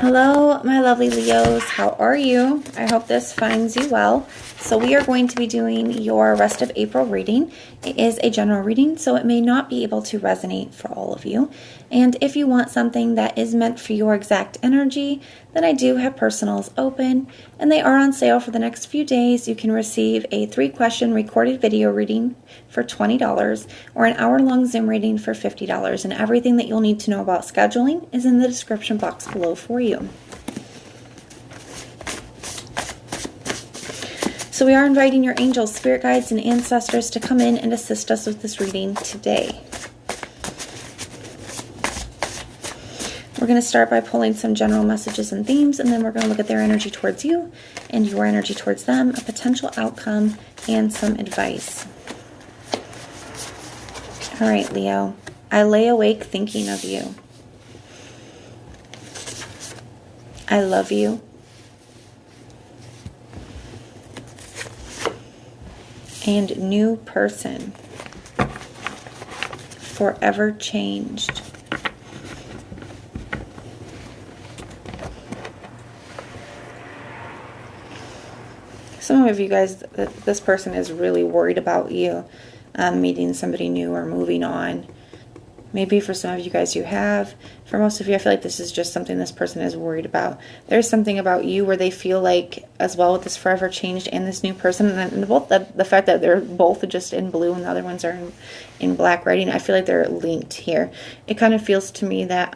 Hello, my lovely Leos. How are you? I hope this finds you well. So we are going to be doing your rest of April reading. It is a general reading, so it may not be able to resonate for all of you. And if you want something that is meant for your exact energy, then I do have personals open, and they are on sale for the next few days. You can receive a 3-question recorded video reading for $20 or an hour-long Zoom reading for $50. And everything that you'll need to know about scheduling is in the description box below for you. So we are inviting your angels, spirit guides, and ancestors to come in and assist us with this reading today. We're going to start by pulling some general messages and themes, and then we're going to look at their energy towards you and your energy towards them, a potential outcome, and some advice. All right, Leo. I lay awake thinking of you. I love you. And new person. Forever changed. Some of you guys, this person is really worried about you meeting somebody new or moving on. Maybe for some of you guys you have. For most of you, I feel like this is just something this person is worried about. There's something about you where they feel like, as well with this forever changed and this new person, and both the fact that they're both just in blue and the other ones are in black writing, I feel like they're linked here. It kind of feels to me that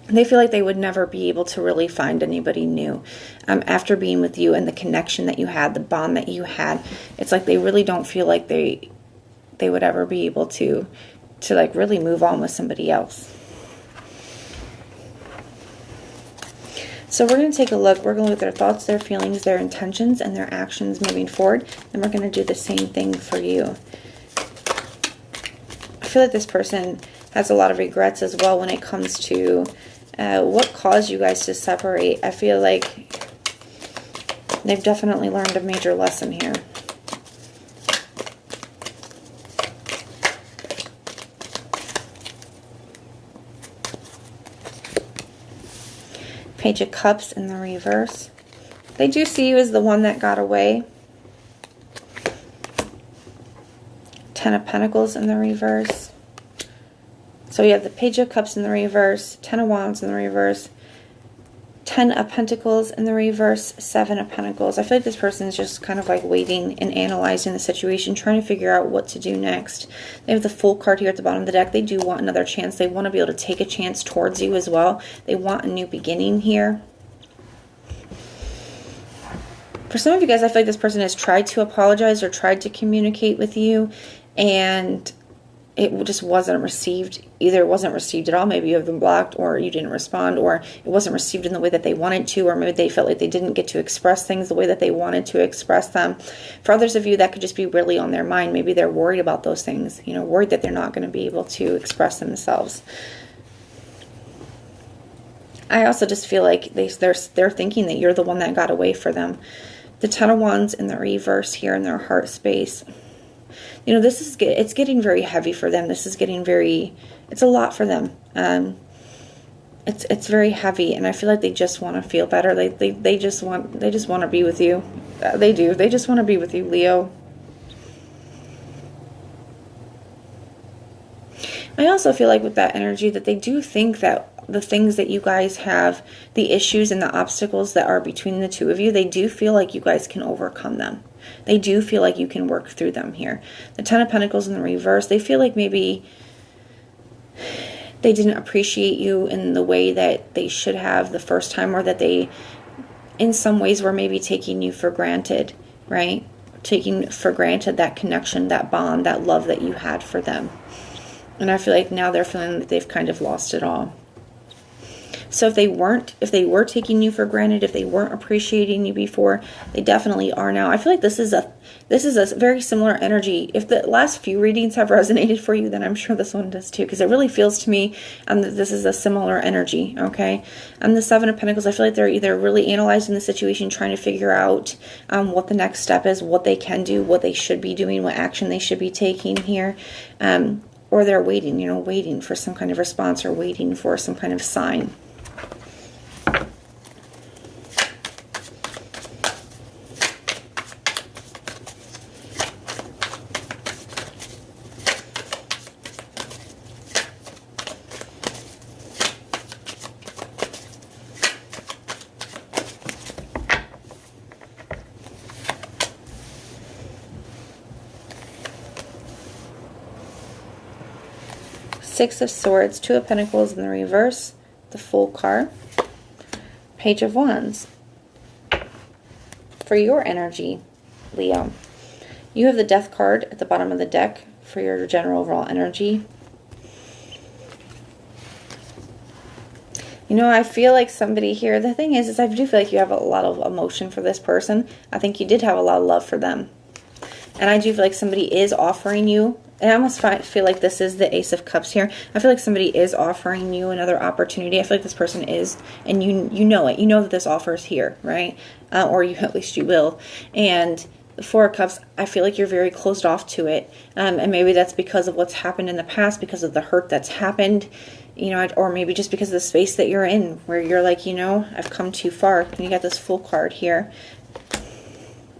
they feel like they would never be able to really find anybody new after being with you and the connection that you had, the bond that you had. It's like they really don't feel like they would ever be able to like really move on with somebody else. So we're going to take a look. We're going to look at their thoughts, their feelings, their intentions, and their actions moving forward. And we're going to do the same thing for you. I feel like this person has a lot of regrets as well when it comes to what caused you guys to separate. I feel like they've definitely learned a major lesson here. Page of Cups in the reverse. They do see you as the one that got away. 10 of Pentacles in the reverse. So you have the Page of Cups in the reverse, 10 of Wands in the reverse, 10 of Pentacles in the reverse, 7 of Pentacles. I feel like this person is just kind of like waiting and analyzing the situation, trying to figure out what to do next. They have the Fool card here at the bottom of the deck. They do want another chance. They want to be able to take a chance towards you as well. They want a new beginning here. For some of you guys, I feel like this person has tried to apologize or tried to communicate with you, and it just wasn't received. Either it wasn't received at all, maybe you have them blocked, or you didn't respond, or it wasn't received in the way that they wanted to, or maybe they felt like they didn't get to express things the way that they wanted to express them. For others of you, that could just be really on their mind. Maybe they're worried about those things, you know, worried that they're not going to be able to express themselves. I also just feel like they're thinking that you're the one that got away for them. The 10 of Wands in the reverse here in their heart space. You know, it's getting very heavy for them. This is getting it's a lot for them. It's very heavy, and I feel like they just want to feel better. They just want to be with you. They do. They just want to be with you, Leo. I also feel like with that energy that they do think that the things that you guys have, the issues and the obstacles that are between the two of you, they do feel like you guys can overcome them. They do feel like you can work through them here. The 10 of Pentacles in the reverse, they feel like maybe they didn't appreciate you in the way that they should have the first time, or that they, in some ways, were maybe taking you for granted, right? Taking for granted that connection, that bond, that love that you had for them. And I feel like now they're feeling that they've kind of lost it all. So if they were taking you for granted, if they weren't appreciating you before, they definitely are now. I feel like this is a very similar energy. If the last few readings have resonated for you, then I'm sure this one does too, because it really feels to me that this is a similar energy, okay? And the 7 of Pentacles, I feel like they're either really analyzing the situation, trying to figure out what the next step is, what they can do, what they should be doing, what action they should be taking here, or they're waiting, waiting for some kind of response or waiting for some kind of sign. Six of Swords, Two of Pentacles in the reverse, the Fool card, Page of Wands. For your energy, Leo, you have the Death card at the bottom of the deck for your general overall energy. You know, I feel like somebody here, the thing is I do feel like you have a lot of emotion for this person. I think you did have a lot of love for them. And I do feel like somebody is offering you, and I almost feel like this is the Ace of Cups here. I feel like somebody is offering you another opportunity. I feel like this person is, and you know it. You know that this offer is here, right? Or you at least you will. And the Four of Cups, I feel like you're very closed off to it. And maybe that's because of what's happened in the past, because of the hurt that's happened. You know, or maybe just because of the space that you're in, where you're like, you know, I've come too far. And you got this Fool card here.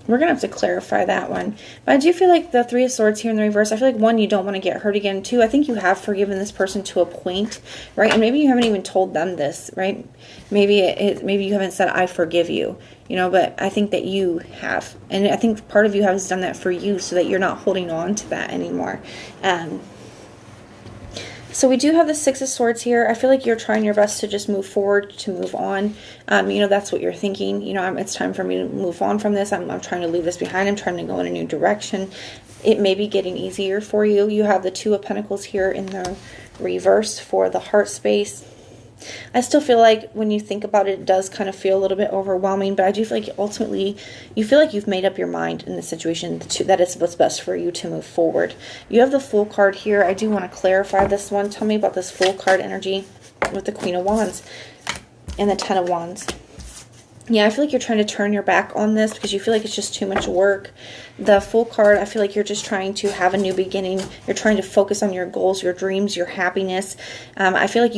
We're going to have to clarify that one. But I do feel like the Three of Swords here in the reverse, I feel like, one, you don't want to get hurt again. Two, I think you have forgiven this person to a point, right? And maybe you haven't even told them this, right? Maybe maybe you haven't said, I forgive you, you know, but I think that you have. And I think part of you has done that for you so that you're not holding on to that anymore. So we do have the Six of Swords here. I feel like you're trying your best to just move forward, to move on. You know, that's what you're thinking. You know, it's time for me to move on from this. I'm trying to leave this behind. I'm trying to go in a new direction. It may be getting easier for you. You have the Two of Pentacles here in the reverse for the heart space. I still feel like when you think about it, it does kind of feel a little bit overwhelming, but I do feel like ultimately you feel like you've made up your mind in the situation that it's what's best for you to move forward. You have the Fool card here. I do want to clarify this one. Tell me about this Fool card energy with the Queen of Wands and the Ten of Wands. Yeah, I feel like you're trying to turn your back on this because you feel like it's just too much work. The Fool card, I feel like you're just trying to have a new beginning. You're trying to focus on your goals, your dreams, your happiness. I feel like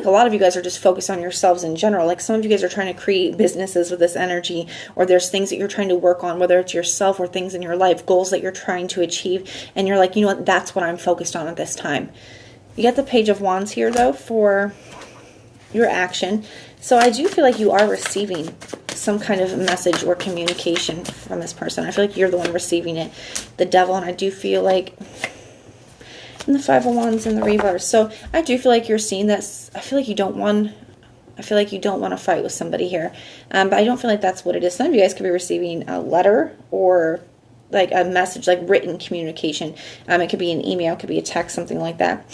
a lot of you guys are just focused on yourselves in general. Like some of you guys are trying to create businesses with this energy, or there's things that you're trying to work on, whether it's yourself or things in your life, goals that you're trying to achieve. And you're like, you know what, that's what I'm focused on at this time. You got the Page of Wands here though for your action. So I do feel like you are receiving some kind of message or communication from this person. I feel like you're the one receiving it, the Devil, and I do feel like and the Five of Wands in the reverse. So I do feel like you're seeing this. I feel like you don't want to fight with somebody here, but I don't feel like that's what it is. Some of you guys could be receiving a letter or like a message, like written communication. It could be an email, it could be a text, something like that.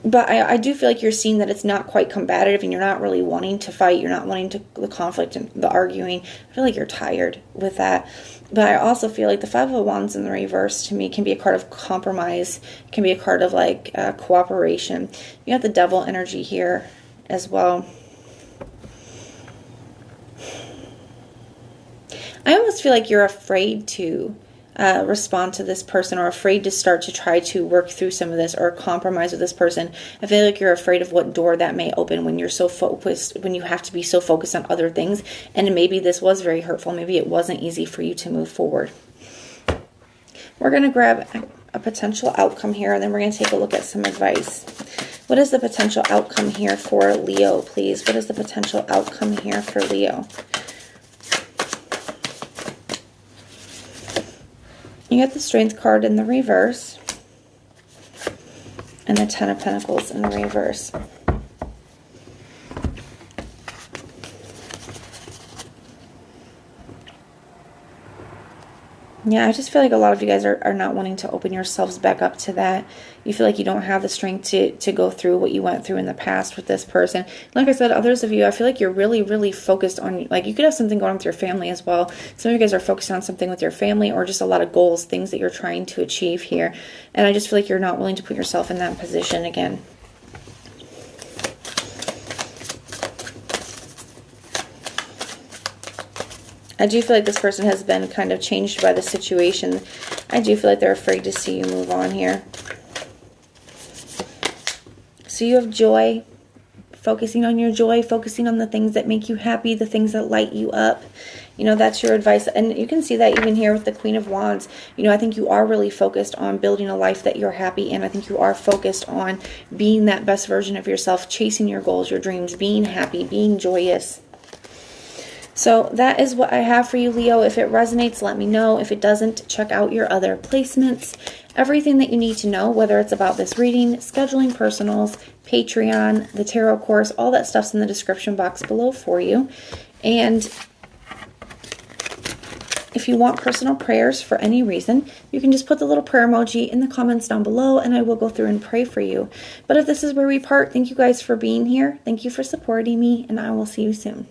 But I do feel like you're seeing that it's not quite combative and you're not really wanting to fight. You're not wanting the conflict and the arguing. I feel like you're tired with that. But I also feel like the Five of Wands in the reverse to me can be a card of compromise. Can be a card of like cooperation. You have the Devil energy here as well. I almost feel like you're afraid to respond to this person, or afraid to start to try to work through some of this or compromise with this person. I feel like you're afraid of what door that may open when you're so focused, when you have to be so focused on other things. And maybe this was very hurtful. Maybe it wasn't easy for you to move forward. We're going to grab a potential outcome here, and then we're going to take a look at some advice. What is the potential outcome here for Leo, please? What is the potential outcome here for Leo? You got the Strength card in the reverse and the Ten of Pentacles in the reverse. Yeah, I just feel like a lot of you guys are not wanting to open yourselves back up to that. You feel like you don't have the strength to go through what you went through in the past with this person. Like I said, others of you, I feel like you're really, really focused on, like you could have something going on with your family as well. Some of you guys are focused on something with your family or just a lot of goals, things that you're trying to achieve here. And I just feel like you're not willing to put yourself in that position again. I do feel like this person has been kind of changed by the situation. I do feel like they're afraid to see you move on here. So you have joy, focusing on your joy, focusing on the things that make you happy, the things that light you up. You know, that's your advice. And you can see that even here with the Queen of Wands. You know, I think you are really focused on building a life that you're happy in. I think you are focused on being that best version of yourself, chasing your goals, your dreams, being happy, being joyous. So that is what I have for you, Leo. If it resonates, let me know. If it doesn't, check out your other placements. Everything that you need to know, whether it's about this reading, scheduling personals, Patreon, the tarot course, all that stuff's in the description box below for you. And if you want personal prayers for any reason, you can just put the little prayer emoji in the comments down below and I will go through and pray for you. But if this is where we part, thank you guys for being here. Thank you for supporting me, and I will see you soon.